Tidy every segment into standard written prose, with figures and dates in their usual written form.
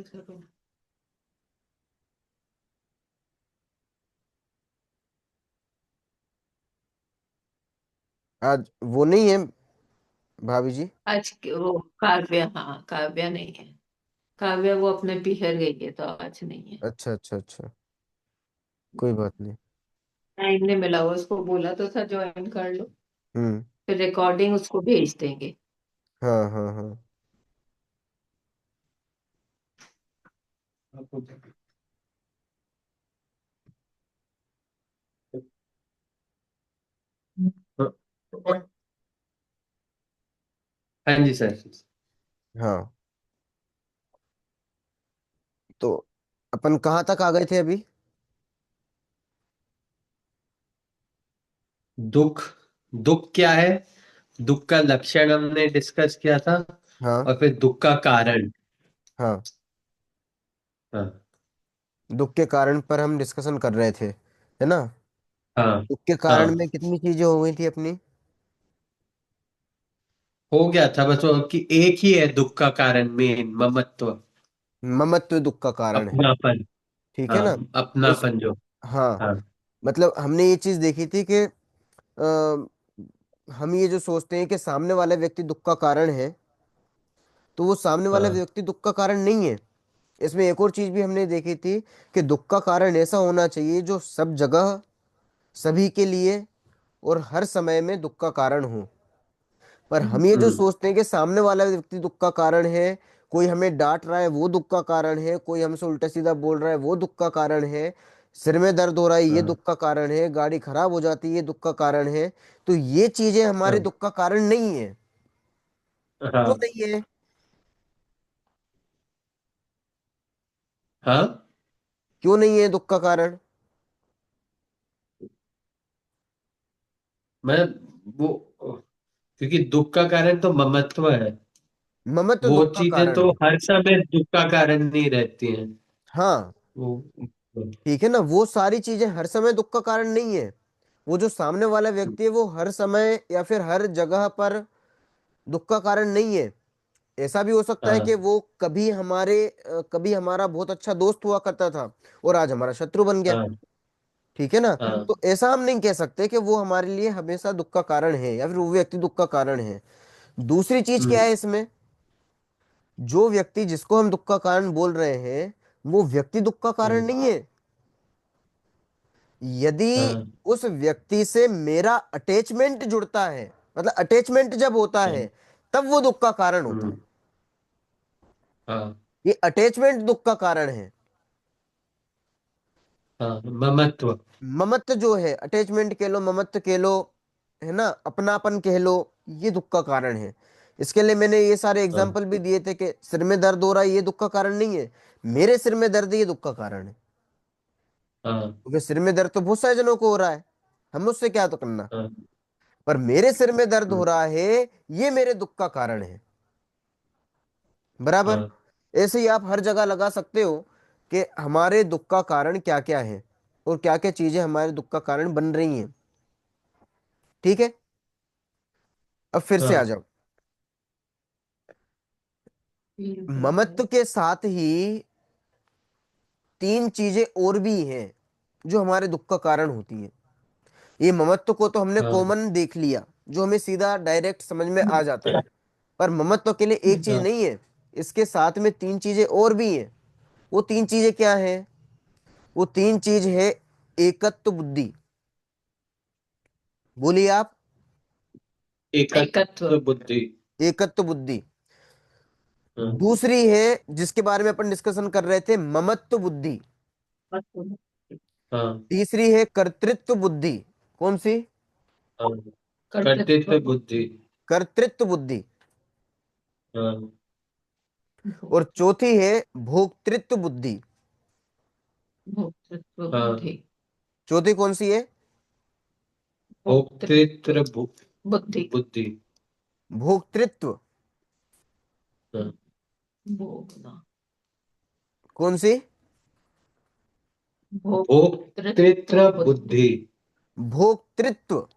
एक सेकंड। आज वो नहीं है भाभी जी। वो काव्या, हाँ काव्या नहीं है। काव्या वो अपने पिहर गई है तो आज नहीं है। अच्छा अच्छा अच्छा, कोई बात नहीं। टाइम नहीं मिला, वो उसको बोला तो था ज्वाइन कर लो। हम्म। फिर रिकॉर्डिंग उसको भेज देंगे। हाँ हाँ हाँ। हाँ जी सर। हाँ, तो अपन कहाँ तक आ गए थे अभी? दुख, दुख क्या है, दुख का लक्षण हमने डिस्कस किया था, हाँ और फिर दुख का कारण। हाँ, हाँ दुख के कारण पर हम डिस्कशन कर रहे थे, है ना? हाँ दुख के कारण हाँ। में कितनी चीजें हो गई थी अपनी? हो गया था बस वो कि एक ही है दुख का कारण, मेन ममत्व, ममत्व दुख का कारण है। अपनापन। ठीक है हाँ, ना? इस अपनापन जो। हाँ, हाँ मतलब हमने ये चीज देखी थी कि हम ये जो सोचते हैं कि सामने वाला व्यक्ति दुख का कारण है, तो वो सामने वाला हाँ व्यक्ति दुख का कारण नहीं है। इसमें एक और चीज भी हमने देखी थी कि दुख का कारण ऐसा होना चाहिए जो सब जगह, सभी के लिए और हर समय में दुख का कारण हो। पर हम ये जो हम्म सोचते हैं कि सामने वाला व्यक्ति दुख का कारण है, कोई हमें डांट रहा है वो दुख का कारण है, कोई हमसे उल्टा सीधा बोल रहा है वो दुख का कारण है, सिर में दर्द हो रहा है ये हाँ दुख का कारण है, गाड़ी खराब हो जाती है ये दुख का कारण है। तो ये चीजें हमारे हाँ दुख का कारण नहीं है। क्यों हाँ नहीं है? हाँ। क्यों नहीं है दुख का कारण? मैं वो, क्योंकि दुख का कारण तो ममत्व है। ममत्व वो दुख का चीजें कारण तो है। हर समय दुख का कारण नहीं रहती हैं। हाँ, वो ठीक है ना, वो सारी चीजें हर समय दुख का कारण नहीं है। वो जो सामने वाला व्यक्ति है वो हर समय या फिर हर जगह पर दुख का कारण नहीं है। ऐसा भी हो सकता है कि हाँ वो कभी हमारा बहुत अच्छा दोस्त हुआ करता था और आज हमारा शत्रु बन गया। हाँ ठीक है ना? हाँ। तो ऐसा हम नहीं कह सकते कि वो हमारे लिए हमेशा दुख का कारण है या फिर वो व्यक्ति दुख का कारण है। दूसरी चीज क्या हम्म है इसमें, जो व्यक्ति जिसको हम दुख का कारण बोल रहे हैं वो व्यक्ति दुख का कारण हम्म, नहीं है। यदि हाँ उस व्यक्ति से मेरा अटैचमेंट जुड़ता है, मतलब अटैचमेंट जब होता हाँ है, तब वो दुख का कारण होता है। हम्म, हाँ ये अटैचमेंट दुख का कारण है। हाँ। ममत्व। ममत्व जो है, अटैचमेंट कह लो, ममत्व कह लो, है ना, अपनापन कह लो, ये दुख का कारण है। इसके लिए मैंने ये सारे हाँ एग्जाम्पल भी दिए थे कि सिर में दर्द हो रहा है ये दुख का कारण नहीं है, मेरे सिर में दर्द है ये दुख का कारण है। हाँ क्योंकि सिर में दर्द तो बहुत सारे जनों को हो रहा है, हम उससे क्या तो करना, हाँ। पर मेरे सिर में दर्द हो हम्म, रहा है ये मेरे दुख का कारण है। बराबर? हाँ ऐसे ही आप हर जगह लगा सकते हो कि हमारे दुख का कारण क्या क्या है और क्या क्या चीजें हमारे दुख का कारण बन रही हैं। ठीक है, अब फिर से आ हाँ जाओ। फील करते ममत्व हैं। के साथ ही तीन चीजें और भी हैं जो हमारे दुख का कारण होती हैं। ये ममत्व को तो हमने हाँ कॉमन देख लिया, जो हमें सीधा डायरेक्ट समझ में आ जाता है। पर ममत्व के लिए एक चीज हाँ नहीं है, इसके साथ में तीन चीजें और भी हैं। वो तीन चीजें क्या हैं? वो तीन चीज है, एकत्व बुद्धि। बोलिए आप। एकत्व। एकत्व बुद्धि। एकत्व बुद्धि। हाँ दूसरी है, जिसके बारे में अपन डिस्कशन कर रहे थे, ममत्व बुद्धि। हाँ तीसरी है कर्तृत्व बुद्धि। कौन सी? हाँ। कर्तृत्व कर्तृत्व बुद्धि। कर्तृत्व बुद्धि। हाँ और चौथी है भोक्तृत्व बुद्धि। भोक्तृत्व हाँ। बुद्धि। चौथी कौन सी है? भोक्तृत्व भोक्तृत्व बुद्धि। बुद्धि। भोक्तृत्व। हाँ। भोगना। कौन सी? भोक्तृत्व भोक्तृत्व बुद्धि। बुद्धि। भोक्तृत्व।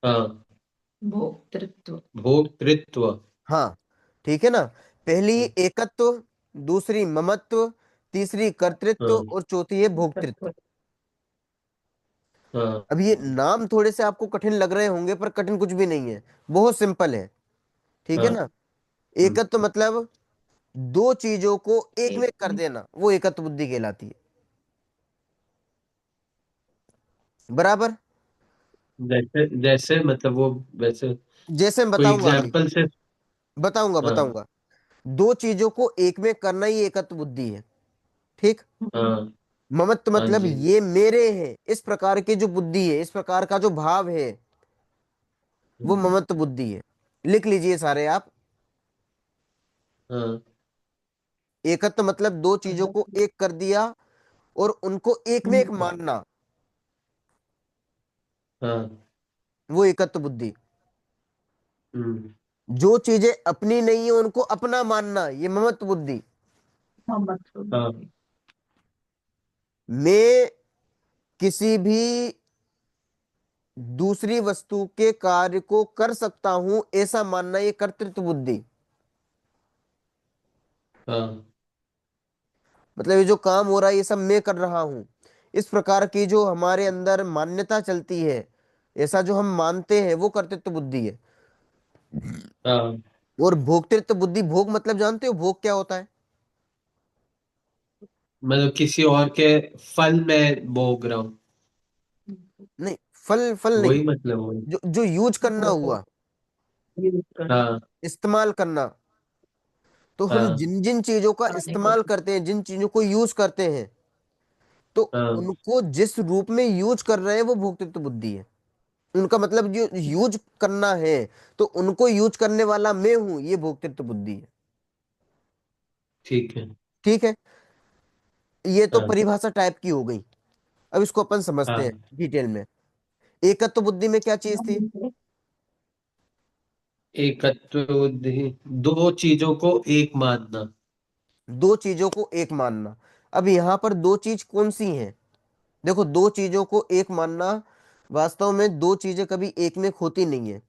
हाँ। भोक्तृत्व। भोक्तृत्व। हाँ, ठीक है ना। पहली एकत्व, दूसरी ममत्व, तीसरी कर्तृत्व हाँ। और चौथी है भोक्तृत्व। हाँ। अब ये नाम थोड़े से आपको कठिन लग रहे होंगे, पर कठिन कुछ भी नहीं है, बहुत सिंपल है। ठीक है हाँ। ना। हम्म, एकत्व मतलब दो चीजों को एक में कर एक देना, वो एकत्व बुद्धि कहलाती है। बराबर। जैसे जैसे मतलब वो, वैसे जैसे मैं कोई बताऊंगा अभी, एग्जाम्पल से। बताऊंगा हाँ। बताऊंगा। दो चीजों को एक में करना ही एकत्व बुद्धि है। ठीक। हाँ। ममत्व हाँ मतलब जी। ये मेरे है, इस प्रकार की जो बुद्धि है, इस प्रकार का जो भाव है, वो ममत्व बुद्धि है। लिख लीजिए सारे आप। हाँ। एकत्व मतलब दो चीजों को एक कर दिया और उनको एक में एक मानना, हाँ। वो एकत्व बुद्धि। हम्म। जो चीजें अपनी नहीं है उनको अपना मानना, ये ममत्व बुद्धि। हाँ। मैं किसी भी दूसरी वस्तु के कार्य को कर सकता हूं ऐसा मानना, ये कर्तृत्व बुद्धि। हाँ। मतलब ये जो काम हो रहा है ये सब मैं कर रहा हूं, इस प्रकार की जो हमारे अंदर मान्यता चलती है, ऐसा जो हम मानते हैं, वो कर्तृत्व बुद्धि है। हाँ। और भोक्तृत्व बुद्धि, भोग मतलब जानते हो भोग क्या होता है? मतलब किसी और के फल में भोग रहा हूँ। नहीं, फल फल नहीं, वही मतलब वही। जो जो यूज करना हुआ, हाँ। इस्तेमाल करना। तो हम हाँ। जिन जिन चीजों का इस्तेमाल करते हैं, जिन चीजों को यूज करते हैं, तो हाँ। उनको जिस रूप में यूज कर रहे हैं वो भोक्तृत्व बुद्धि है। उनका मतलब जो यूज करना है, तो उनको यूज करने वाला मैं हूं, ये भोक्तृत्व बुद्धि है। ठीक है। ठीक है। ये तो हाँ। परिभाषा टाइप की हो गई। अब इसको अपन समझते हैं हाँ। डिटेल में। एकत्व बुद्धि में क्या चीज थी? एकत्व बुद्धि, दो चीजों को एक मानना। दो चीजों को एक मानना। अब यहां पर दो चीज कौन सी हैं? देखो, दो चीजों को एक मानना, वास्तव में दो चीजें कभी एक में होती नहीं है।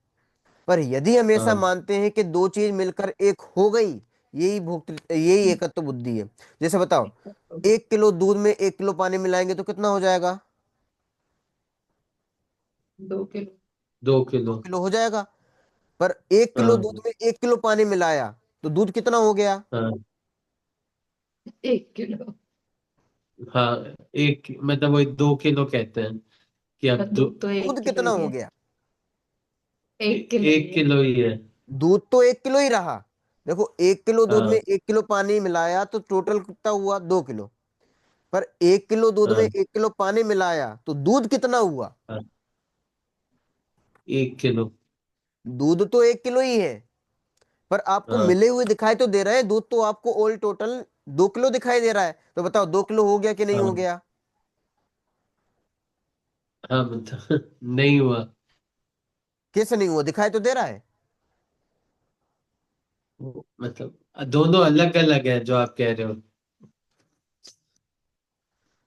पर यदि हम ऐसा हाँ। मानते हैं कि दो चीज मिलकर एक हो गई, यही एकत्व बुद्धि है। जैसे बताओ, 1 किलो दूध में 1 किलो पानी मिलाएंगे तो कितना हो जाएगा? 2 किलो। 2 किलो। 2 किलो हो जाएगा। पर 1 किलो हाँ। दूध में 1 किलो पानी मिलाया तो दूध कितना हो गया? हाँ। 1 किलो। हाँ, एक मतलब वही 2 किलो कहते हैं कि अब पर दूध तो एक दूध किलो कितना ही हो है। गया? 1 किलो ही एक है। किलो ही है। दूध तो 1 किलो ही रहा। देखो, 1 किलो दूध में हाँ। 1 किलो पानी मिलाया तो टोटल कितना हुआ? 2 किलो। पर 1 किलो दूध में हाँ। 1 किलो पानी मिलाया तो दूध कितना हुआ? हाँ, 1 किलो। दूध तो 1 किलो ही है, पर आपको हाँ। मिले हुए दिखाई तो दे रहे हैं, दूध तो आपको ऑल टोटल 2 किलो दिखाई दे रहा है। तो बताओ 2 किलो हो गया कि नहीं हो हाँ। गया? हाँ मतलब नहीं हुआ। कैसे नहीं हुआ? दिखाई तो दे रहा है। मतलब दोनों अलग अलग है जो आप कह रहे हो।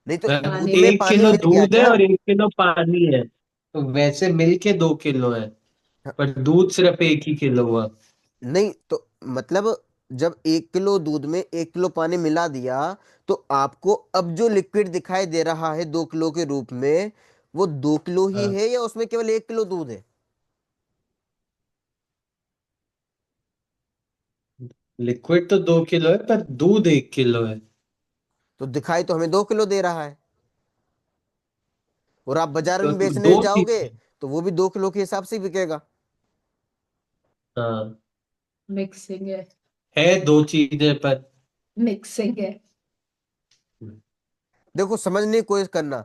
नहीं तो मतलब दूध पानी में में। पानी एक किलो मिल गया दूध है क्या? और 1 किलो पानी है, तो वैसे मिलके 2 किलो है, पर दूध सिर्फ 1 ही किलो हुआ। नहीं तो मतलब, जब 1 किलो दूध में 1 किलो पानी मिला दिया, तो आपको अब जो लिक्विड दिखाई दे रहा है 2 किलो के रूप में, वो 2 किलो ही हाँ, है या उसमें केवल 1 किलो दूध है? लिक्विड तो 2 किलो है पर दूध 1 किलो है। तो दिखाई तो हमें 2 किलो दे रहा है। और आप बाजार तो में बेचने दो जाओगे चीज। तो वो भी 2 किलो के हिसाब से ही बिकेगा। हाँ, मिक्सिंग है। है दो चीजें पर। मिक्सिंग है। देखो, समझने की कोशिश करना।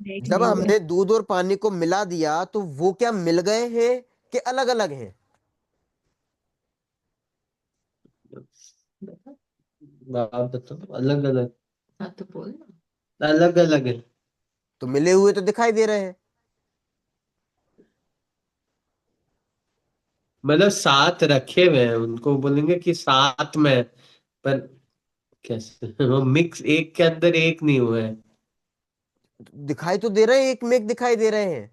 देख जब नहीं हुए। हमने दूध और पानी को मिला दिया तो वो क्या मिल गए हैं कि अलग अलग हैं? बता। आप बताओ, अलग अलग। हाँ तो बोल ना। अलग अलग है। तो मिले हुए तो दिखाई दे रहे हैं। मतलब साथ रखे हुए हैं, उनको बोलेंगे कि साथ में है, पर कैसे वो मिक्स एक के अंदर एक नहीं हुए हैं। दिखाई तो दे रहे हैं, एक में एक दिखाई दे रहे हैं।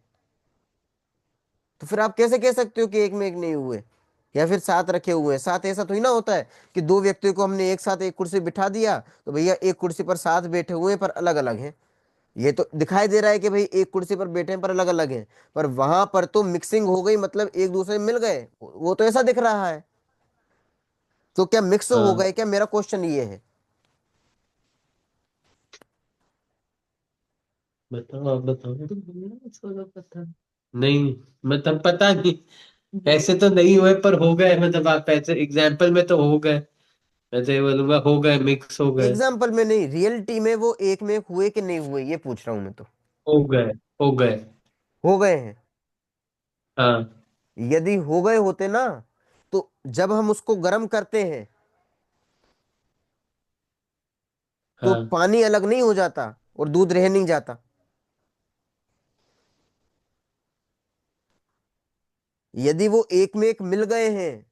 तो फिर आप कैसे कह सकते हो कि एक में एक नहीं हुए? या फिर साथ रखे हुए हैं। साथ ऐसा तो ही ना होता है कि दो व्यक्तियों को हमने एक साथ एक कुर्सी बिठा दिया तो भैया एक कुर्सी पर साथ बैठे हुए हैं पर अलग अलग हैं। ये तो दिखाई दे रहा है कि भाई एक कुर्सी पर बैठे हैं पर अलग अलग हैं, पर वहां पर तो मिक्सिंग हो गई, मतलब एक दूसरे में मिल गए, वो तो ऐसा दिख रहा है। तो क्या मिक्स हो हाँ, गए क्या, मेरा क्वेश्चन ये है। बताओ, आप बताओ। तो भैया छोड़ो पता। नहीं, मतलब पता नहीं, ऐसे तो नहीं हुए पर हो गए, मतलब आप ऐसे एग्जाम्पल में तो हो गए, मैं तो ये बोलूंगा हो गए, मिक्स हो गए। एग्जाम्पल में नहीं, रियलिटी में वो एक में एक हुए कि नहीं हुए, ये पूछ रहा हूं मैं तो। हो गए, हो गए। हो गए हैं। हाँ, यदि हो गए होते ना, तो जब हम उसको गर्म करते हैं तो हाँ, पानी अलग नहीं हो जाता और दूध रह नहीं जाता। यदि वो एक में एक मिल गए हैं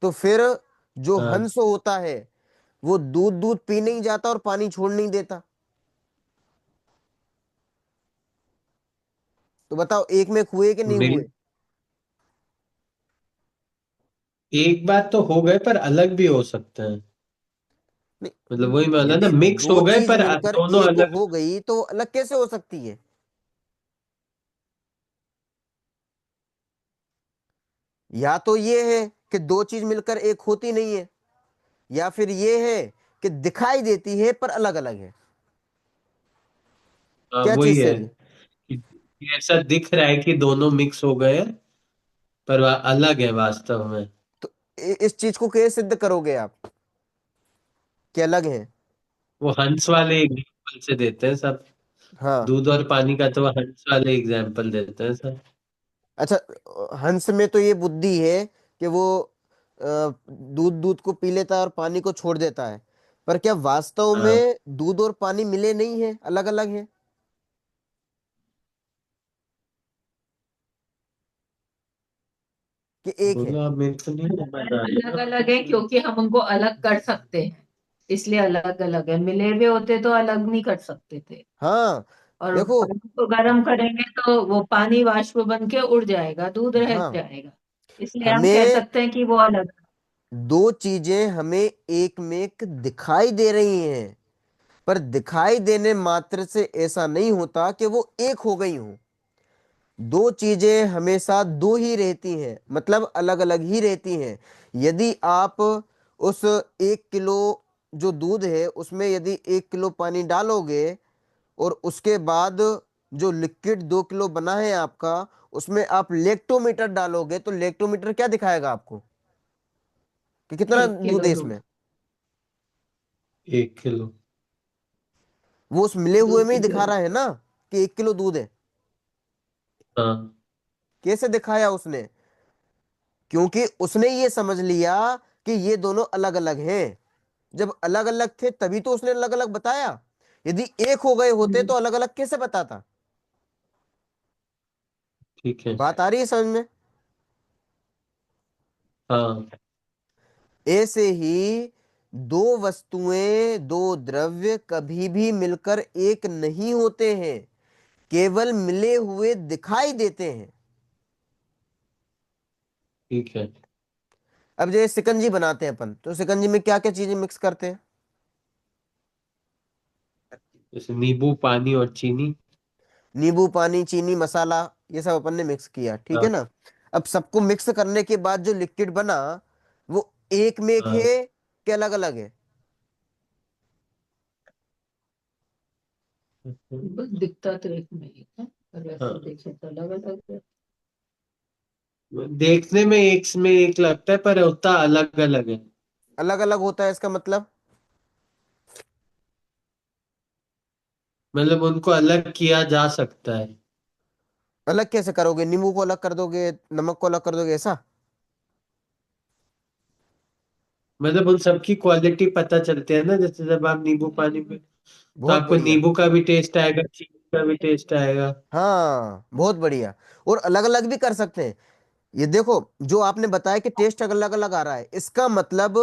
तो फिर जो हाँ। हंस होता है वो दूध दूध पी नहीं जाता और पानी छोड़ नहीं देता। तो बताओ एक में एक हुए कि नहीं मिल हुए। एक बात तो हो गए पर अलग भी हो सकते हैं, मतलब वही नहीं, बोला ना, यदि मिक्स दो हो गए चीज पर मिलकर दोनों एक अलग। हो गई तो अलग कैसे हो सकती है। या तो ये है कि दो चीज मिलकर एक होती नहीं है, या फिर ये है कि दिखाई देती है पर अलग अलग है। हाँ, क्या वही चीज है सही है। कि ऐसा दिख रहा है कि दोनों मिक्स हो गए हैं, पर वह अलग है वास्तव में। तो इस चीज को कैसे सिद्ध करोगे आप कि अलग है। वो हंस वाले एग्जाम्पल से देते हैं सब, हाँ। दूध और पानी का तो वो हंस वाले एग्जाम्पल देते हैं सब। अच्छा, हंस में तो ये बुद्धि है कि वो दूध दूध को पी लेता है और पानी को छोड़ देता है, पर क्या वास्तव हाँ, में दूध और पानी मिले नहीं है, अलग अलग है कि एक है। बोलो आप, मेरे को नहीं समझ आ अलग रहा। अलग है क्योंकि हम उनको अलग कर सकते हैं, इसलिए अलग अलग है। मिले हुए होते तो अलग नहीं कर सकते थे। हाँ। और देखो। पानी को गर्म करेंगे तो वो पानी वाष्प बन के उड़ जाएगा, दूध रह हाँ। जाएगा। इसलिए हम कह हमें सकते हैं कि वो अलग। दो चीजें हमें एक में एक दिखाई दे रही हैं, पर दिखाई देने मात्र से ऐसा नहीं होता कि वो एक हो गई हूं। दो चीजें हमेशा दो ही रहती हैं, मतलब अलग अलग ही रहती हैं। यदि आप उस 1 किलो जो दूध है उसमें यदि 1 किलो पानी डालोगे और उसके बाद जो लिक्विड 2 किलो बना है आपका, उसमें आप लेक्टोमीटर डालोगे तो लेक्टोमीटर क्या दिखाएगा आपको कि कितना एक दूध किलो है दूध। इसमें। 1 किलो। वो उस मिले हुए दूध में ही दिख दिखा रही। रहा है ना कि 1 किलो दूध है। हाँ, कैसे दिखाया उसने, क्योंकि उसने ये समझ लिया कि ये दोनों अलग अलग हैं। जब अलग अलग थे तभी तो उसने अलग अलग बताया। यदि एक हो गए होते तो अलग अलग कैसे बताता। ठीक है। बात आ रही है समझ में। हाँ, ऐसे ही दो वस्तुएं, दो द्रव्य कभी भी मिलकर एक नहीं होते हैं, केवल मिले हुए दिखाई देते हैं। ठीक है। अब जैसे शिकंजी बनाते हैं अपन, तो शिकंजी में क्या क्या चीजें मिक्स करते हैं। जैसे नींबू, पानी और चीनी। नींबू, पानी, चीनी, मसाला, ये सब अपन ने मिक्स किया, ठीक है हाँ, ना। अब सबको मिक्स करने के बाद जो लिक्विड बना वो एक में एक हाँ। है कि अलग अलग है। बस दिखता तो एक में ही है, पर वैसे हाँ, देखे तो अलग अलग है। देखने में एक लगता है पर होता अलग अलग है। अलग अलग होता है इसका मतलब। मतलब उनको अलग किया जा सकता है। अलग कैसे करोगे, नींबू को अलग कर दोगे, नमक को अलग कर दोगे ऐसा। मतलब उन सबकी क्वालिटी पता चलती है ना, जैसे जब आप नींबू पानी में, तो बहुत आपको बढ़िया। नींबू का भी टेस्ट आएगा, चीनी का भी टेस्ट आएगा। हाँ बहुत बढ़िया। और अलग अलग भी कर सकते हैं। ये देखो, जो आपने बताया कि टेस्ट अलग अलग आ रहा है, इसका मतलब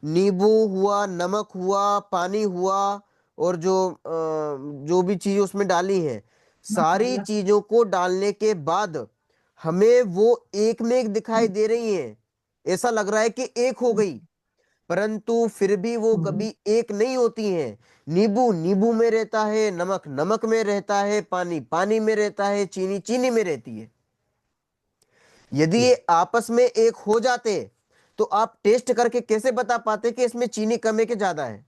नींबू हुआ, नमक हुआ, पानी हुआ, और जो भी चीज उसमें डाली है, सारी मसाला। चीजों को डालने के बाद हमें वो एक में एक दिखाई दे रही हैं। ऐसा लग रहा है कि एक हो गई, परंतु फिर भी वो कभी एक नहीं होती हैं। नींबू नींबू में रहता है, नमक नमक में रहता है, पानी पानी में रहता है, चीनी चीनी में रहती है। यदि ये आपस में एक हो जाते तो आप टेस्ट करके कैसे बता पाते कि इसमें चीनी कम है कि ज्यादा है?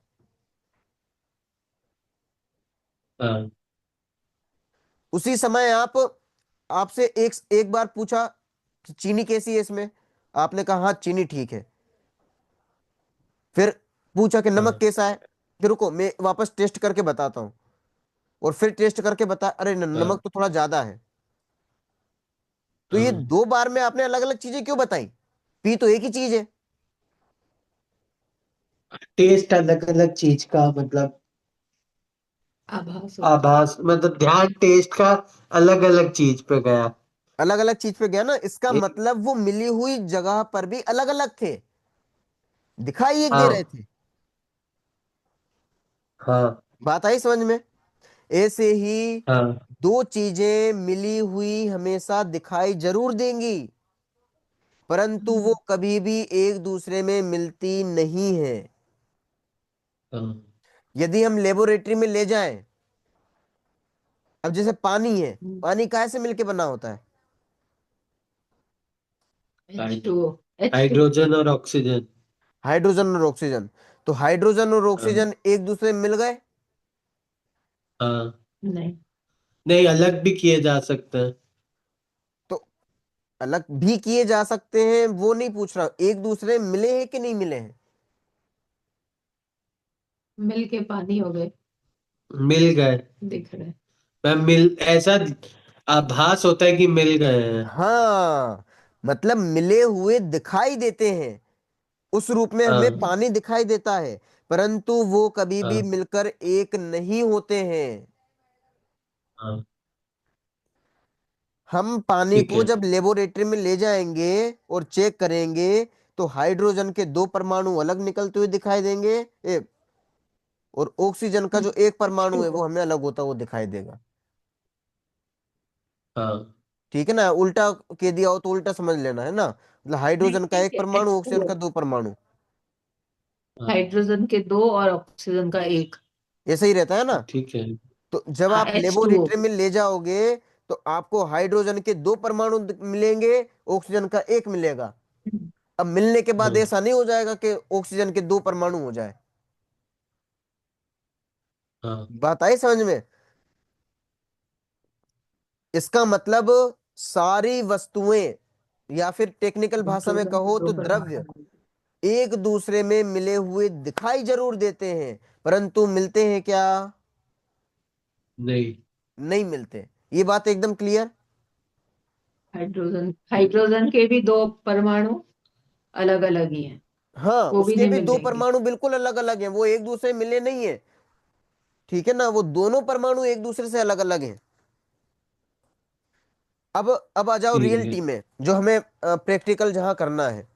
हाँ उसी समय आपसे एक एक बार पूछा कि चीनी कैसी है इसमें, आपने कहा हाँ चीनी ठीक है। फिर पूछा कि नमक हाँ कैसा है, फिर रुको मैं वापस टेस्ट करके बताता हूँ। और फिर टेस्ट करके बता, अरे हाँ। नमक तो थोड़ा ज्यादा है। तो ये हाँ, 2 बार में आपने अलग अलग चीजें क्यों बताई? पी तो एक ही चीज है। टेस्ट अलग अलग चीज का मतलब आभास होता है। आभास, मतलब ध्यान टेस्ट का अलग अलग चीज पे गया। अलग अलग चीज पे गया ना, इसका एक, मतलब वो मिली हुई जगह पर भी अलग अलग थे, दिखाई एक दे रहे हाँ थे। हाँ बात आई समझ में? ऐसे ही हाँ। 2 चीजें मिली हुई हमेशा दिखाई जरूर देंगी, परंतु वो कभी भी एक दूसरे में मिलती नहीं है। हाँ, यदि हम लेबोरेटरी में ले जाएं, अब जैसे पानी है, पानी काहे से मिलके बना होता है? H2O। H2। हाइड्रोजन और ऑक्सीजन। हाइड्रोजन और ऑक्सीजन। तो हाइड्रोजन और हाँ ऑक्सीजन एक दूसरे में मिल गए? हाँ। नहीं। नहीं, अलग भी किए जा सकते हैं। तो अलग भी किए जा सकते हैं, वो नहीं पूछ रहा हूं, एक दूसरे में मिले हैं कि नहीं मिले हैं? मिल के पानी हो गए। मिल गए। दिख रहे हैं। मैं मिल ऐसा आभास होता है कि मिल गए हैं। हाँ, मतलब मिले हुए दिखाई देते हैं, उस रूप में हमें हाँ पानी दिखाई देता है, परंतु वो कभी भी हाँ मिलकर एक नहीं होते हैं। हाँ। हम पानी ठीक को है। जब लेबोरेटरी में ले जाएंगे और चेक करेंगे, तो हाइड्रोजन के 2 परमाणु अलग निकलते हुए दिखाई देंगे, और ऑक्सीजन का जो एक परमाणु है H2O। वो हमें अलग होता हुआ दिखाई देगा। हाँ। ठीक है ना? उल्टा के दिया हो तो उल्टा समझ लेना है ना, मतलब नहीं हाइड्रोजन का ठीक एक है, परमाणु, ऑक्सीजन H2O। का 2 परमाणु। हाँ हाइड्रोजन के 2 और ऑक्सीजन का 1। ऐसा ही रहता है ना? ठीक है। तो जब हाँ, आप H2O। लेबोरेटरी में ले जाओगे तो आपको हाइड्रोजन के 2 परमाणु मिलेंगे, ऑक्सीजन का एक मिलेगा। अब मिलने के बाद हाँ ऐसा नहीं हो जाएगा कि ऑक्सीजन के 2 परमाणु हो जाए। हाँ बात आई समझ में? इसका मतलब सारी वस्तुएं, या फिर टेक्निकल भाषा में हाइड्रोजन के कहो दो तो द्रव्य, परमाणु। एक दूसरे में मिले हुए दिखाई जरूर देते हैं, परंतु मिलते हैं क्या? नहीं। नहीं मिलते। ये बात एकदम क्लियर? हाइड्रोजन हाइड्रोजन के भी 2 परमाणु अलग अलग ही हैं। हाँ, वो भी उसके नहीं भी दो मिलेंगे। परमाणु बिल्कुल अलग अलग हैं, वो एक दूसरे में मिले नहीं है। ठीक है ना? वो दोनों परमाणु एक दूसरे से अलग अलग हैं। अब आ जाओ ठीक है। रियलिटी में, जो हमें प्रैक्टिकल जहां करना है।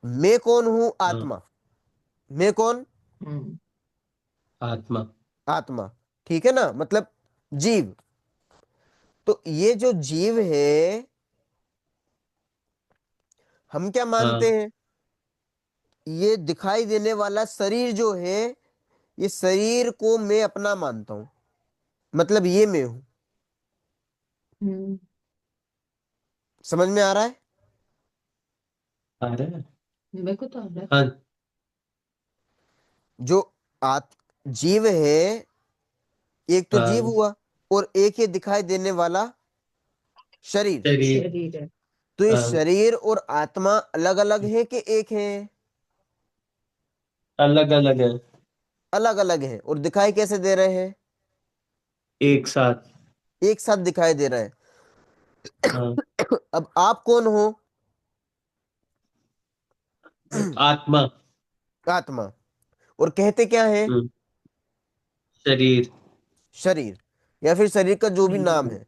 मैं कौन हूं? हाँ। आत्मा। मैं कौन? हम्म। आत्मा। आत्मा। ठीक है ना, मतलब जीव। तो ये जो जीव है, हम क्या मानते हाँ। हैं? ये दिखाई देने वाला शरीर जो है, ये शरीर को मैं अपना मानता हूं, मतलब ये मैं हूं। हम्म। समझ में आ रहा है? आ रहा है। मेरे को तो आ रहा है। हाँ जो आत जीव है, एक तो जीव हाँ। हुआ, और एक ये दिखाई देने वाला शरीर। शरीर। शरीर है। तो ये हाँ, शरीर और आत्मा अलग अलग है कि एक है? अलग अलग है। अलग अलग है, और दिखाई कैसे दे रहे हैं? एक साथ। एक साथ दिखाई दे रहे हाँ। हैं। अब आप कौन हो? आत्मा। आत्मा। और कहते क्या है? हम्म, शरीर। शरीर, या फिर शरीर का जो भी नाम हम्म। है।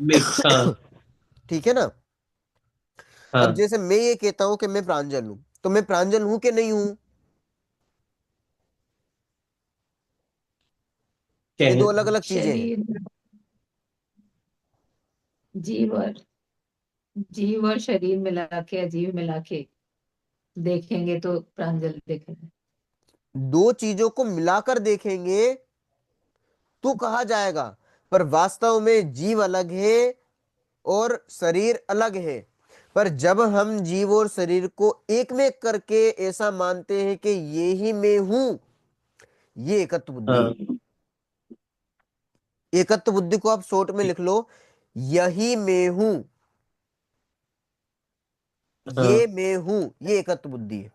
मिक्स, हाँ। ठीक है ना? अब हाँ, जैसे मैं ये कहता हूं कि मैं प्रांजल हूं, तो मैं प्रांजल हूं कि नहीं हूं? क्या ये है? दो अलग अलग चीजें हैं। शरीर, जीव और जीव और शरीर मिला के, अजीव मिला के देखेंगे तो प्रांजल देखेंगे। दो चीजों को मिलाकर देखेंगे तो कहा जाएगा, पर वास्तव में जीव अलग है और शरीर अलग है। पर जब हम जीव और शरीर को एक में करके ऐसा मानते हैं कि ये ही मैं हूं, ये एकत्व बुद्धि है। हाँ एकत्व बुद्धि को आप शॉर्ट में लिख लो, यही मैं हूं, ये हाँ मैं हूं, ये एकत्व बुद्धि है।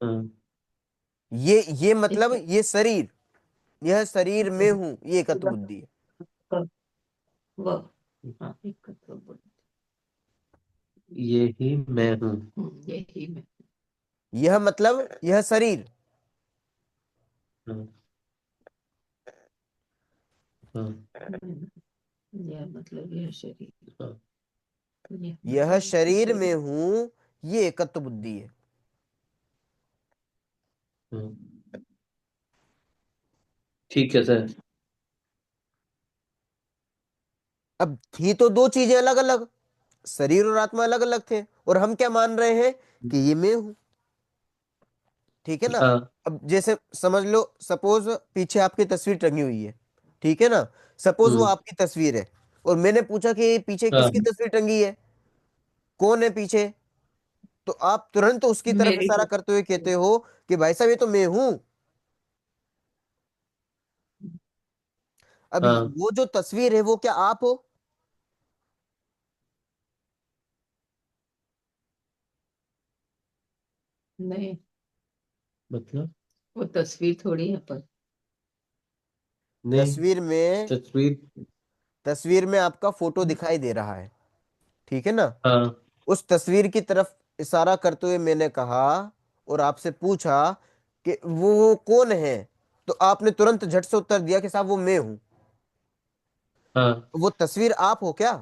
हाँ ये मतलब एक ये शरीर, यह शरीर में हूं, ये एकत्व बुद्धि है। वह, हाँ, एक तो बोल। ये ही मैं हूँ। यही मैं। यह मतलब यह शरीर, हाँ हाँ यह मतलब यह शरीर, हाँ यह यह मतलब यह शरीर में शरीर। हूं, ये एकत्व बुद्धि है। हाँ। ठीक है सर। अब थी तो दो चीजें अलग अलग, शरीर और आत्मा अलग अलग थे, और हम क्या मान रहे हैं कि ये मैं हूं। ठीक है ना। हाँ अब जैसे समझ लो, सपोज पीछे आपकी तस्वीर टंगी हुई है, ठीक है ना। सपोज वो हम्म आपकी तस्वीर है, और मैंने पूछा कि पीछे किसकी हाँ तस्वीर टंगी है, कौन है पीछे, तो आप तुरंत उसकी तरफ मेरी इशारा करते हुए कहते हो कि भाई साहब ये तो मैं हूं। अब हाँ वो जो तस्वीर है वो क्या आप हो? नहीं, मतलब वो तस्वीर थोड़ी है पर। नहीं। तस्वीर में, तस्वीर। तस्वीर में आपका फोटो दिखाई दे रहा है, ठीक है ना। हाँ उस तस्वीर की तरफ इशारा करते हुए मैंने कहा और आपसे पूछा कि वो कौन है, तो आपने तुरंत झट से उत्तर दिया कि साहब वो मैं हूं। हाँ। वो तस्वीर आप हो क्या?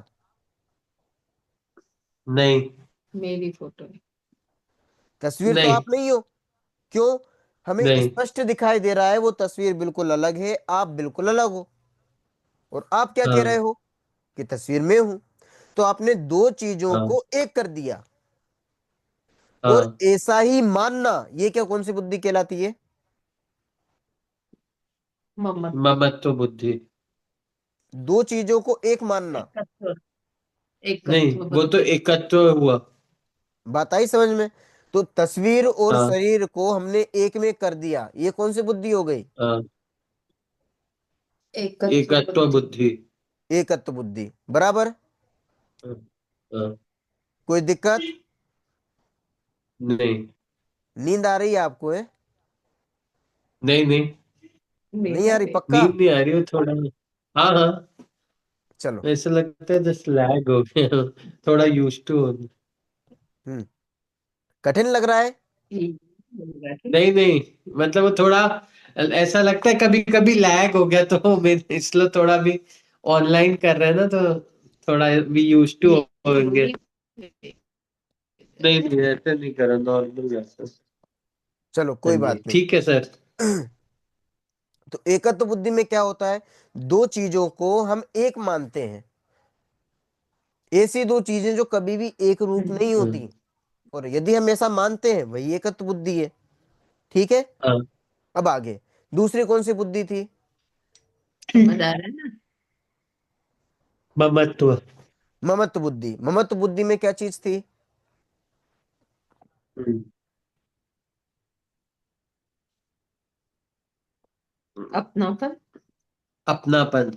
नहीं मेरी फोटो है। तस्वीर तो नहीं आप नहीं हो। क्यों? हमें नहीं। स्पष्ट दिखाई दे रहा है वो तस्वीर बिल्कुल अलग है, आप बिल्कुल अलग हो। और आप क्या कह रहे हाँ हो कि तस्वीर में हूं। तो आपने दो चीजों हाँ को एक कर दिया। और हाँ। ऐसा ही मानना, ये क्या कौन सी बुद्धि कहलाती है? ममत्व। ममत्व बुद्धि। दो चीजों को एक मानना। एकत्व, नहीं, एकत्व वो तो बुद्धि। एकत्व हुआ। बात आई समझ में? तो तस्वीर और हाँ शरीर को हमने एक में कर दिया, ये कौन सी बुद्धि हो गई? हाँ। एकत्व एकत्व बुद्धि। बुद्धि। एकत्व बुद्धि, बराबर। हाँ हाँ। कोई दिक्कत? नहीं नींद आ रही है आपको है? नहीं नहीं। नहीं नींद आ आ रही रही। पक्का? नींद नहीं आ रही हो थोड़ा। हाँ हाँ। चलो। ऐसा लगता है जस्ट लैग हो गया। थोड़ा यूज टू हो। हम्म। कठिन लग रहा है? नहीं नहीं। मतलब वो थोड़ा ऐसा लगता है कभी कभी लैग हो गया तो मैं इसलिए थोड़ा भी ऑनलाइन कर रहे हैं ना तो थोड़ा भी यूज टू ये होंगे। जरूरी। नहीं नहीं ऐसे नहीं करो नॉर्मल जैसा। चलो हाँ कोई जी बात नहीं। ठीक है सर। तो एकत्व बुद्धि में क्या होता है, दो चीजों को हम एक मानते हैं। ऐसी दो चीजें जो कभी भी एक रूप नहीं हम्म, होती, और यदि हम ऐसा मानते हैं वही एकत्व बुद्धि है। ठीक है। हाँ। अब आगे, दूसरी कौन सी बुद्धि थी? समझ आ रहा है ना। ममत्व। ममत्व बुद्धि। ममत्व बुद्धि में क्या चीज थी? हम्म, अपनापन। अपनापन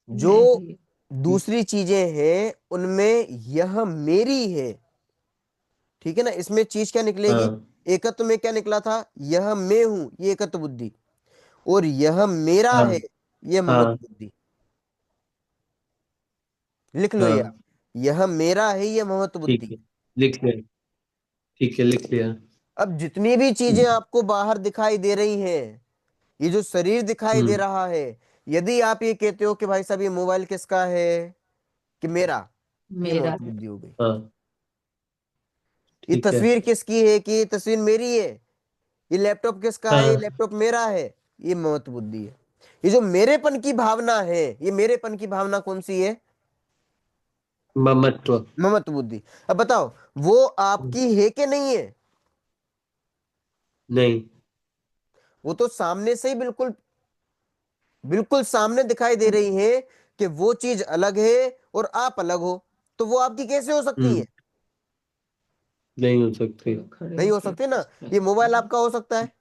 जो मैं ही। दूसरी चीजें हैं उनमें यह मेरी है। ठीक है ना। इसमें चीज क्या निकलेगी? हाँ एकत्व में क्या निकला था? यह मैं हूं, ये एकत्व बुद्धि। और यह मेरा हाँ है, यह हाँ। ममत्व बुद्धि। लिख लो ये आप। हाँ यह मेरा है, यह ममत्व ठीक बुद्धि। है लिख लिया। ठीक है लिख लिया। अब जितनी भी चीजें आपको बाहर दिखाई दे रही हैं, ये जो शरीर दिखाई दे हम्म रहा है, यदि आप ये कहते हो कि भाई साहब ये मोबाइल किसका है, कि मेरा, ये मेरा ममत्व है। बुद्धि हो गई। हाँ ये ठीक है। तस्वीर किसकी है, कि ये तस्वीर मेरी है। ये लैपटॉप किसका है, ये हाँ लैपटॉप मेरा है, ये महत्व बुद्धि है। ये जो मेरेपन की भावना है, ये मेरेपन की भावना कौन सी है? ममत्व। ममत्व बुद्धि। अब बताओ, वो हम्म, आपकी है कि नहीं है? नहीं। वो तो सामने से ही बिल्कुल बिल्कुल सामने दिखाई दे रही है कि वो चीज अलग है और आप अलग हो। तो वो आपकी कैसे हो सकती है? हम्म। नहीं हो सकती। चलो खड़े नहीं हो होके सकती ना। कुछ ये प्रश्न मोबाइल पूछो। आपका हो सकता है?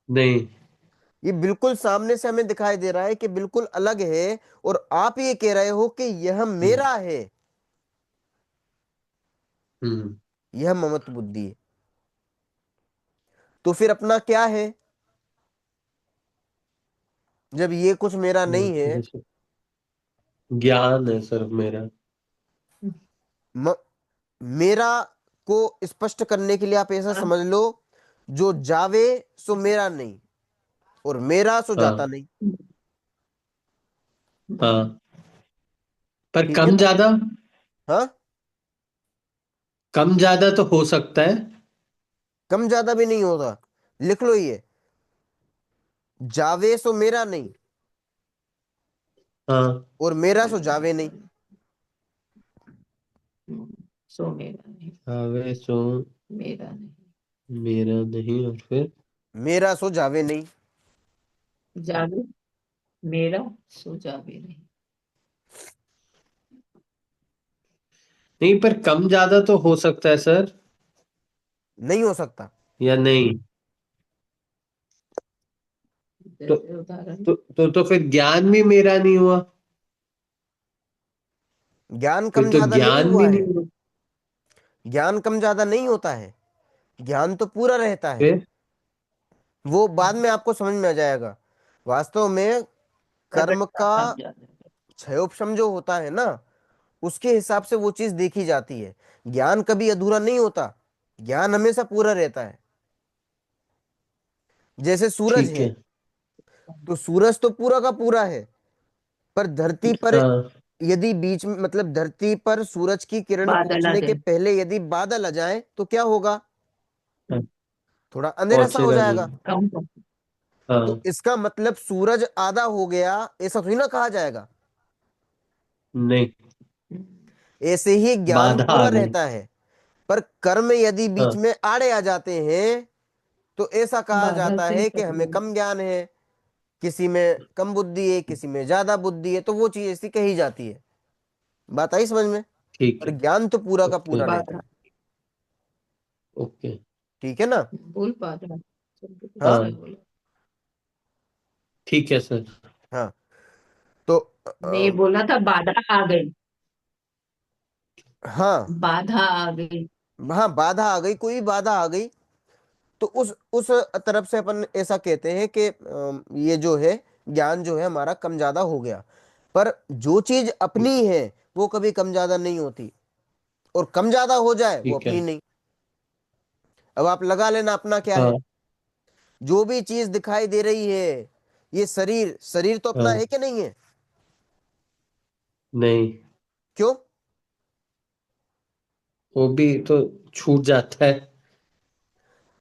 नहीं। ये बिल्कुल सामने से हमें दिखाई दे रहा है कि बिल्कुल अलग है, और आप ये कह रहे हो कि यह हम्म। मेरा है। हम्म। यह ममत्व बुद्धि है। तो फिर अपना क्या है, जब ये कुछ मेरा नहीं है? जैसे ज्ञान है सिर्फ मेरा। म, मेरा को स्पष्ट करने के लिए आप ऐसा समझ लो, जो जावे सो मेरा नहीं, और मेरा सो जाता हाँ। नहीं। हाँ, पर ठीक है कम ना? ज्यादा। हाँ, कम ज्यादा तो हो सकता है। कम ज्यादा भी नहीं होगा। लिख लो ये, जावे सो मेरा नहीं, हाँ। और मेरा सो जावे नहीं। सो मेरा नहीं। आवे सो मेरा नहीं। मेरा नहीं, और फिर मेरा सो जावे नहीं। जागे। मेरा सो जावे नहीं। नहीं, पर कम ज्यादा तो हो सकता है सर। नहीं हो सकता। या नहीं? तो जैसे उदाहरण। तो फिर ज्ञान भी मेरा नहीं हुआ। ज्ञान फिर कम तो ज्यादा नहीं ज्ञान हुआ भी नहीं है। हुआ। ज्ञान कम ज्यादा नहीं होता है। ज्ञान तो पूरा रहता है। फिर वो बाद में आपको समझ में आ जाएगा। वास्तव में कर्म प्रकटता का कम ज्यादा। क्षयोपशम जो होता है ना, उसके हिसाब से वो चीज देखी जाती है। ज्ञान कभी अधूरा नहीं होता। ज्ञान हमेशा पूरा रहता है। जैसे सूरज ठीक है, है। तो सूरज तो पूरा का पूरा है, पर धरती पर हाँ। यदि बीच में, मतलब धरती पर सूरज की किरण बादल आ पहुंचने के जाए। पहले यदि बादल आ जाए तो क्या होगा? हाँ, थोड़ा अंधेरा सा हो पहुंचेगा जाएगा। नहीं। कम कम। तो हाँ। इसका मतलब सूरज आधा हो गया, ऐसा थोड़ी ना कहा जाएगा। नहीं। ऐसे ही ज्ञान बाधा आ पूरा गई। रहता है, पर कर्म यदि बीच हाँ। में आड़े आ जाते हैं, तो ऐसा कहा बादल जाता से ही है कि पता हमें लगा। कम ज्ञान है। किसी में कम बुद्धि है, किसी में ज्यादा बुद्धि है, तो वो चीज ऐसी कही जाती है। बात आई समझ में? ठीक पर है। ज्ञान तो पूरा का ओके। पूरा रहता बादल। है। ओके। ठीक है ना? बोल बादल। हाँ, सही बोला। ठीक है सर। हाँ। तो मैं ये बोलना था बाधा आ गई। हाँ, बाधा आ गई। हाँ, बाधा आ गई, कोई बाधा आ गई, तो उस तरफ से अपन ऐसा कहते हैं कि ये जो है, ज्ञान जो है हमारा कम ज्यादा हो गया। पर जो चीज अपनी है, वो कभी कम ज्यादा नहीं होती, और कम ज्यादा हो जाए वो ठीक है। अपनी नहीं। अब आप लगा लेना अपना क्या है। हाँ। जो भी चीज दिखाई दे रही है, ये शरीर, शरीर तो अपना हाँ। है कि नहीं है? नहीं, क्यों? वो भी तो छूट जाता है।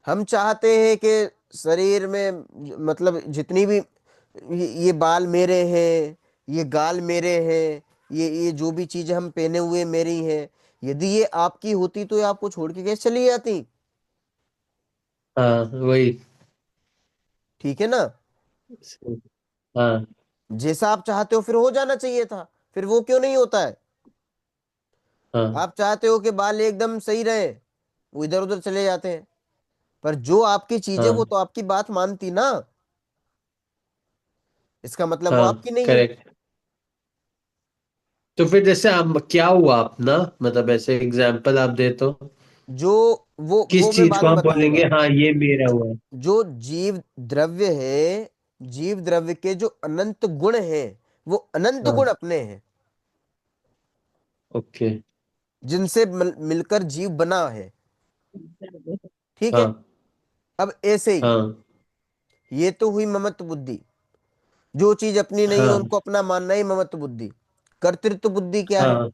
हम चाहते हैं कि शरीर में, मतलब जितनी भी ये बाल मेरे हैं, ये गाल मेरे हैं, ये जो भी चीजें हम पहने हुए मेरी हैं, यदि ये आपकी होती तो ये आपको छोड़ के कैसे चली जाती? हाँ, वही। ठीक है ना? हाँ। जैसा आप चाहते हो फिर हो जाना चाहिए था, फिर वो क्यों नहीं होता है? हाँ। आप चाहते हो कि बाल एकदम सही रहे, वो इधर उधर चले जाते हैं। पर जो आपकी चीज है वो हाँ। तो आपकी बात मानती ना। इसका मतलब वो हाँ, आपकी नहीं है। करेक्ट। तो फिर जैसे आप क्या हुआ अपना, मतलब ऐसे एग्जाम्पल आप दे तो जो वो किस मैं चीज बाद को में आप बोलेंगे, बताऊंगा। हाँ ये मेरा हुआ है। जो जीव द्रव्य है, जीव द्रव्य के जो अनंत गुण हैं, वो अनंत गुण हाँ। अपने हैं, ओके। जिनसे मिलकर जीव बना है। ठीक है? हाँ। अब ऐसे ही, हाँ। ये तो हुई ममत्व बुद्धि। जो चीज अपनी नहीं है हाँ। उनको अपना मानना ही ममत्व बुद्धि। कर्तृत्व बुद्धि क्या है? हाँ।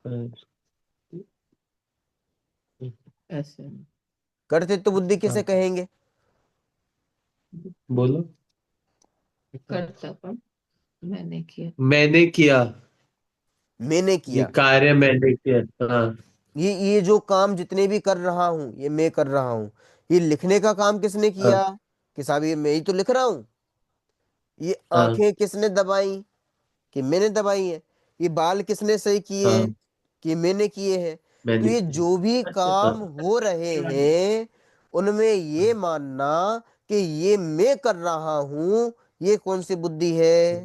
हाँ। ऐसे। कर्तृत्व बुद्धि किसे हाँ, कहेंगे? बोलो। कर्तापन, मैंने किया। मैंने किया। मैंने ये किया। कार्य मैंने किया। हाँ। ये जो काम जितने भी कर रहा हूं ये मैं कर रहा हूं। ये लिखने का काम किसने हाँ। किया? कि साहब ये मैं ही तो लिख रहा हूं। ये हाँ। आंखें किसने दबाई? कि मैंने दबाई है। ये बाल किसने सही किए? हाँ। कि मैंने किए हैं। तो मैंने ये किया। जो भी काम हाँ। हो रहे हैं उनमें ये मानना कि ये मैं कर रहा हूं, ये कौन सी बुद्धि है?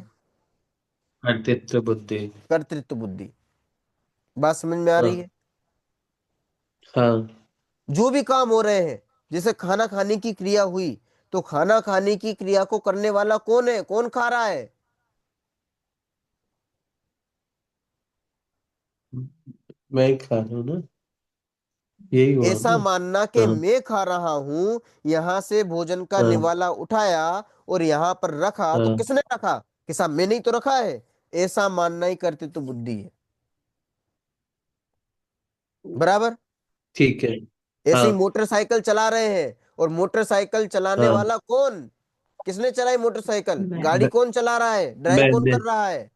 कर्तृत्व बुद्धि। कर्तृत्व बुद्धि। बात समझ में आ रही हाँ। है? हाँ। जो भी काम हो रहे हैं, जैसे खाना खाने की क्रिया हुई, तो खाना खाने की क्रिया को करने वाला कौन है? कौन खा रहा है? मैं ही खा रहा हूँ ना, यही हुआ ऐसा ना। मानना कि हाँ। मैं खा रहा हूं, यहां से भोजन का हाँ। निवाला उठाया और यहां पर रखा, तो हाँ। किसने रखा? कि साहब मैंने ही तो रखा है। ऐसा मानना ही कर्तृत्व बुद्धि है। बराबर। ठीक है। ऐसे हाँ। ही मोटरसाइकिल चला रहे हैं, और मोटरसाइकिल चलाने हाँ। वाला कौन? किसने चलाई मोटरसाइकिल? गाड़ी मैंने। कौन चला रहा है? ड्राइव कौन मैंने कर रहा है?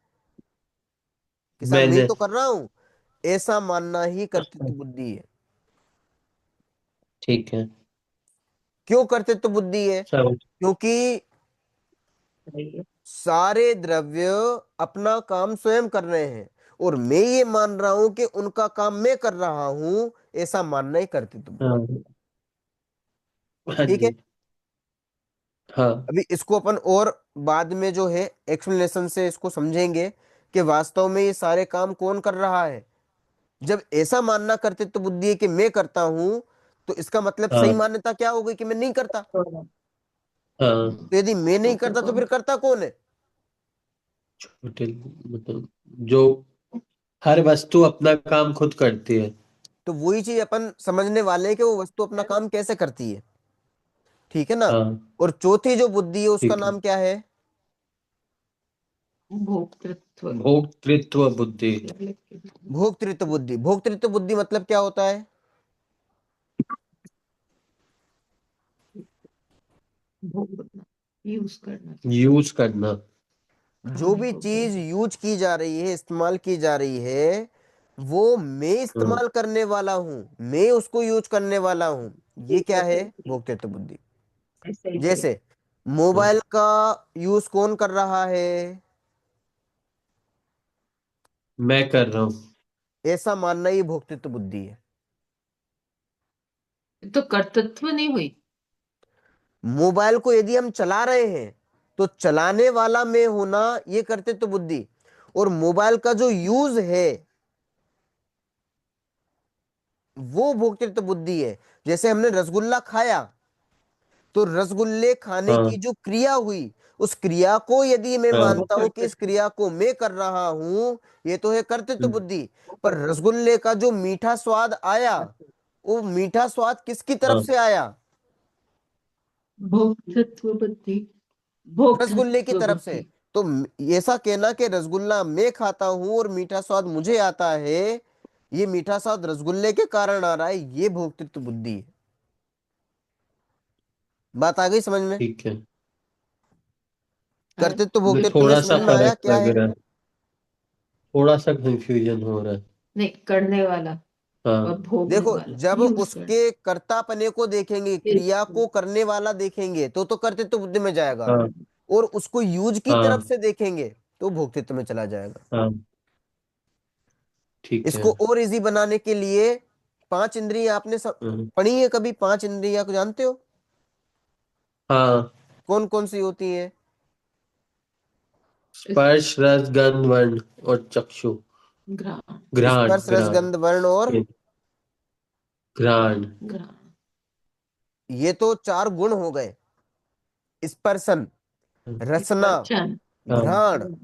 कि साहब मैं ही मैंने तो कर रहा हूं। ऐसा मानना ही कर्तृत्व बुद्धि है। ठीक है। क्यों कर्तृत्व बुद्धि है? सब। क्योंकि सही है। सारे द्रव्य अपना काम स्वयं कर रहे हैं, और मैं ये मान रहा हूं कि उनका काम मैं कर रहा हूं। ऐसा मानना ही कर्तृत्व बुद्धि। हाँ। हाँ ठीक है। जी। हाँ। अभी इसको अपन और बाद में जो है एक्सप्लेनेशन से इसको समझेंगे कि वास्तव में ये सारे काम कौन कर रहा है। जब ऐसा मानना कर्तृत्व बुद्धि है कि मैं करता हूं, तो इसका मतलब सही हाँ। मान्यता क्या हो गई? कि मैं नहीं करता। हाँ। तो यदि मैं नहीं तो करता तो फिर कौन? करता कौन है? छोटे मतलब जो हर वस्तु अपना काम खुद करती है। तो वही चीज अपन समझने वाले हैं कि वो वस्तु अपना काम कैसे करती है। ठीक है ना? हाँ। और चौथी जो बुद्धि है उसका ठीक है। नाम क्या है? भोक्तृत्व। भोक्तृत्व बुद्धि। भोक्तृत्व बुद्धि। भोक्तृत्व बुद्धि मतलब क्या होता है? भोगना, यूज करना, यूज करना। जो खाने भी को चीज भोग। यूज की जा रही है, इस्तेमाल की जा रही है, वो मैं हाँ। इस्तेमाल करने वाला हूं, मैं उसको यूज करने वाला हूं। ये क्या है? भोक्तृत्व बुद्धि। ऐसे ही है। जैसे हाँ। मोबाइल का यूज कौन कर रहा है? मैं कर रहा हूँ। ऐसा मानना ही भोक्तृत्व बुद्धि है। तो कर्तृत्व नहीं हुई। मोबाइल को यदि हम चला रहे हैं, तो चलाने वाला मैं होना ये कर्तृत्व बुद्धि। और मोबाइल का जो यूज है वो भोक्तृत्व बुद्धि है। जैसे हमने रसगुल्ला खाया, तो रसगुल्ले खाने की हाँ। जो क्रिया हुई, उस क्रिया को यदि मैं हाँ। वो मानता हूं कि इस कर्तृत्व। क्रिया को मैं कर रहा हूं, ये तो है कर्तृत्व हम्म। बुद्धि। वो पर कर्तृत्व। रसगुल्ले का जो मीठा स्वाद आया, वो मीठा स्वाद किसकी तरफ हाँ। से आया? भोक्तृत्व बुद्धि। रसगुल्ले की भोक्तृत्व तरफ से। बुद्धि। तो ऐसा कहना कि रसगुल्ला मैं खाता हूं और मीठा स्वाद मुझे आता है, ये मीठा स्वाद रसगुल्ले के कारण आ रहा है, ये भोक्तृत्व बुद्धि है। बात आ गई समझ में? है। ठीक है। कर्तृत्व अभी भोक्तृत्व में थोड़ा सा समझ में आया फर्क क्या लग है? रहा है। थोड़ा सा कंफ्यूजन हो रहा है। नहीं, करने वाला हाँ। और भोगने देखो, वाला, जब यूज कर। उसके कर्तापने को देखेंगे, क्रिया को करने वाला देखेंगे, तो कर्तृत्व बुद्धि में जाएगा। हाँ। और उसको यूज की तरफ हाँ। से देखेंगे तो भोक्तृत्व में चला जाएगा। हाँ। ठीक है। इसको और इजी बनाने के लिए पांच इंद्रियां आपने हाँ। पढ़ी है कभी? पांच इंद्रियां को जानते हो? हाँ। कौन कौन सी होती है? स्पर्श रस गंध वर्ण और चक्षु। घ्राण। घ्राण स्पर्श, रस, घ्राण। गंध, वर्ण और ये घ्राण। घ्राण। ये तो चार गुण हो गए। स्पर्शन, रसना, स्पर्शन। हाँ। घ्राण,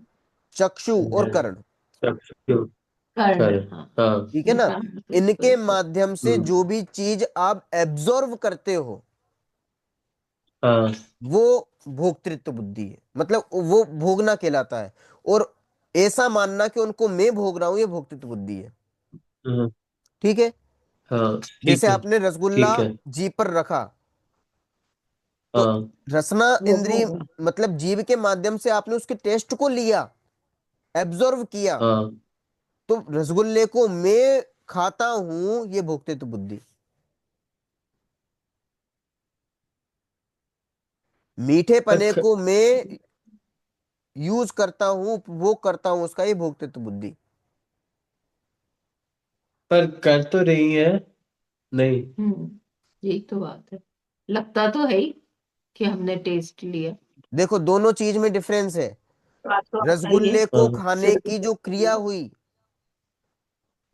चक्षु और घ्राण, कर्ण। चक्षु। कर्ण, कर। हाँ। हाँ। ठीक है ना? घ्राण तो इनके स्पर्श। माध्यम से हम्म। जो भी चीज आप एब्जॉर्व करते हो, हाँ। वो भोक्तृत्व बुद्धि है। मतलब वो भोगना कहलाता है। और ऐसा मानना कि उनको मैं भोग रहा हूं, ये भोक्तृत्व बुद्धि है। हाँ। ठीक है। हाँ, जैसे ठीक है। आपने रसगुल्ला ठीक है। जीभ पर रखा, तो हाँ रसना वो इंद्रिय भोग। मतलब जीभ के माध्यम से आपने उसके टेस्ट को लिया, एब्जॉर्व किया। हाँ। तो रसगुल्ले को मैं खाता हूं, ये भोक्तृत्व बुद्धि। मीठे पने पर को मैं यूज करता हूं, उपभोग करता हूं, उसका ये भोक्तृत्व बुद्धि। पर कर तो रही है। नहीं। यही तो बात है। लगता तो है ही कि हमने टेस्ट लिया। देखो दोनों चीज में डिफरेंस है। बात तो आपका ही है। रसगुल्ले को हाँ खाने सिर्फ की जो क्रिया हुई,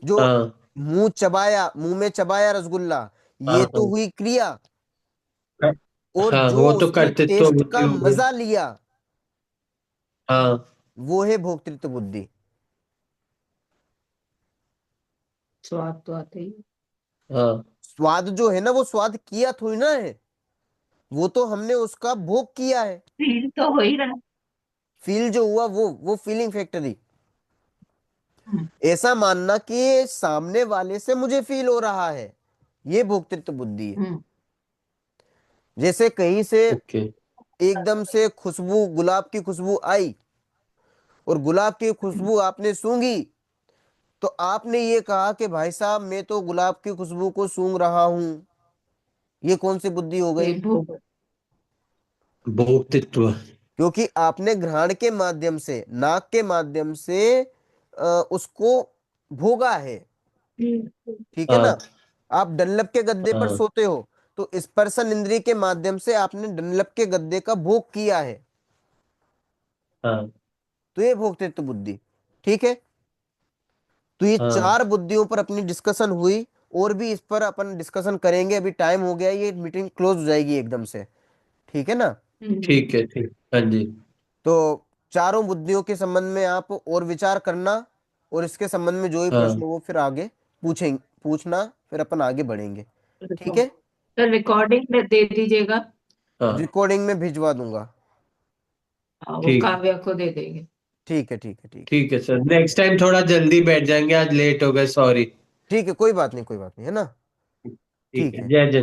जो हाँ मुंह चबाया, मुंह में चबाया रसगुल्ला, हाँ ये तो हाँ हुई क्रिया। और हाँ, जो वो तो उसके कर्तृत्व टेस्ट बुद्धि का हो गई। मजा लिया, हाँ वो है भोक्तृत्व बुद्धि। स्वाद तो आता ही है। हाँ स्वाद जो है ना, वो स्वाद किया थोड़ी ना है, वो तो हमने उसका भोग किया है। फील तो हो ही रहा है। फील जो हुआ वो फीलिंग फैक्टरी। हम्म। ऐसा मानना कि सामने वाले से मुझे फील हो रहा है, ये भोक्तृत्व बुद्धि है। हम्म। जैसे कहीं से ओके। एकदम से खुशबू, गुलाब की खुशबू आई, और गुलाब की खुशबू आपने सूंघी, तो आपने ये कहा कि भाई साहब मैं तो गुलाब की खुशबू को सूंघ रहा हूं। ये कौन सी बुद्धि हो ये गई? भोग। भोक्तृत्व। क्योंकि आपने घ्राण के माध्यम से, नाक के माध्यम से उसको भोगा है। ठीक है ना? हाँ आप डनलप के गद्दे पर हाँ सोते हो, तो स्पर्शन इंद्रिय के माध्यम से आपने डनलप के गद्दे का भोग किया है। हाँ तो ये भोक्तृत्व बुद्धि। ठीक है। तो ये हाँ। चार बुद्धियों पर अपनी डिस्कशन हुई, और भी इस पर अपन डिस्कशन करेंगे। अभी टाइम हो गया, ये मीटिंग क्लोज हो जाएगी एकदम से। ठीक है ना? ठीक है, ठीक। हाँ जी। तो चारों बुद्धियों के संबंध में आप और विचार करना, और इसके संबंध में जो भी प्रश्न हाँ हो वो फिर आगे पूछेंगे, पूछना, फिर अपन आगे बढ़ेंगे। ठीक है। तो रिकॉर्डिंग में दे दीजिएगा। हाँ। रिकॉर्डिंग में भिजवा दूंगा। हाँ, वो ठीक। काव्या को दे देंगे। ठीक है, ठीक है, ठीक है। ठीक है सर, नेक्स्ट टाइम थोड़ा जल्दी बैठ जाएंगे, आज लेट हो गए, सॉरी। ठीक है, कोई बात नहीं, कोई बात नहीं, है ना? ठीक ठीक है, है। जय जय।